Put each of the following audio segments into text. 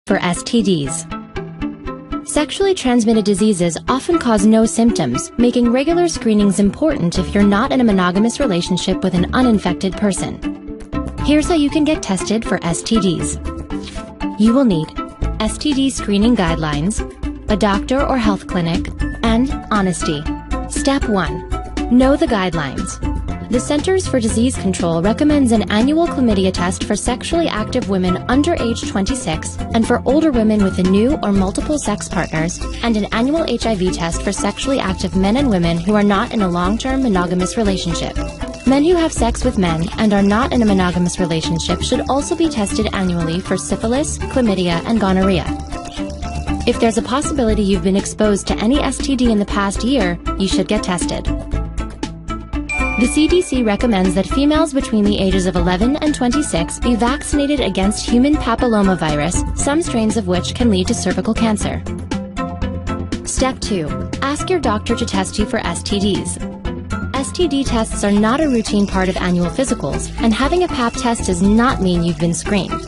For STDs. Sexually transmitted diseases often cause no symptoms, making regular screenings important if you're not in a monogamous relationship with an uninfected person. Here's how you can get tested for STDs. You will need STD screening guidelines, a doctor or health clinic, and honesty. Step 1. Know the guidelines. The Centers for Disease Control recommends an annual chlamydia test for sexually active women under age 26 and for older women with a new or multiple sex partners, and an annual HIV test for sexually active men and women who are not in a long-term monogamous relationship. Men who have sex with men and are not in a monogamous relationship should also be tested annually for syphilis, chlamydia, and gonorrhea. If there's a possibility you've been exposed to any STD in the past year, you should get tested. The CDC recommends that females between the ages of 11 and 26 be vaccinated against human papillomavirus, some strains of which can lead to cervical cancer. Step 2. Ask your doctor to test you for STDs. STD tests are not a routine part of annual physicals, and having a pap test does not mean you've been screened.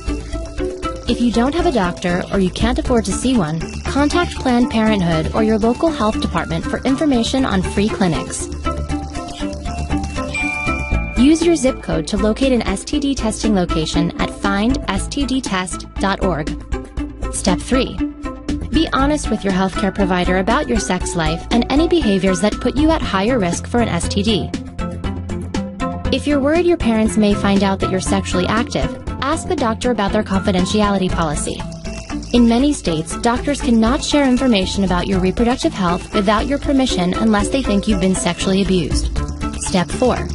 If you don't have a doctor or you can't afford to see one, contact Planned Parenthood or your local health department for information on free clinics. Use your zip code to locate an STD testing location at findstdtest.org. Step 3. Be honest with your healthcare provider about your sex life and any behaviors that put you at higher risk for an STD. If you're worried your parents may find out that you're sexually active, ask the doctor about their confidentiality policy. In many states, doctors cannot share information about your reproductive health without your permission unless they think you've been sexually abused. Step 4.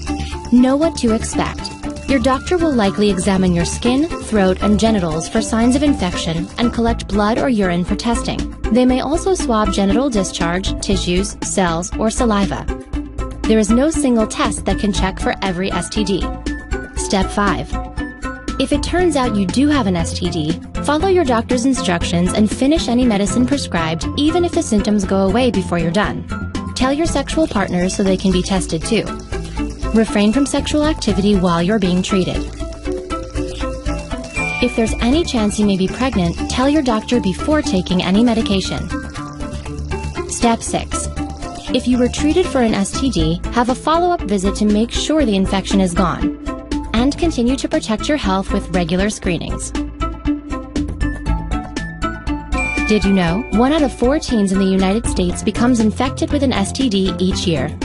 Know what to expect. Your doctor will likely examine your skin, throat, and genitals for signs of infection and collect blood or urine for testing. They may also swab genital discharge, tissues, cells, or saliva. There is no single test that can check for every STD. Step 5. If it turns out you do have an STD, follow your doctor's instructions and finish any medicine prescribed, even if the symptoms go away before you're done. Tell your sexual partners so they can be tested too. Refrain from sexual activity while you're being treated. If there's any chance you may be pregnant, tell your doctor before taking any medication. Step 6. If you were treated for an STD, have a follow-up visit to make sure the infection is gone. And continue to protect your health with regular screenings. Did you know 1 out of 4 teens in the United States becomes infected with an STD each year?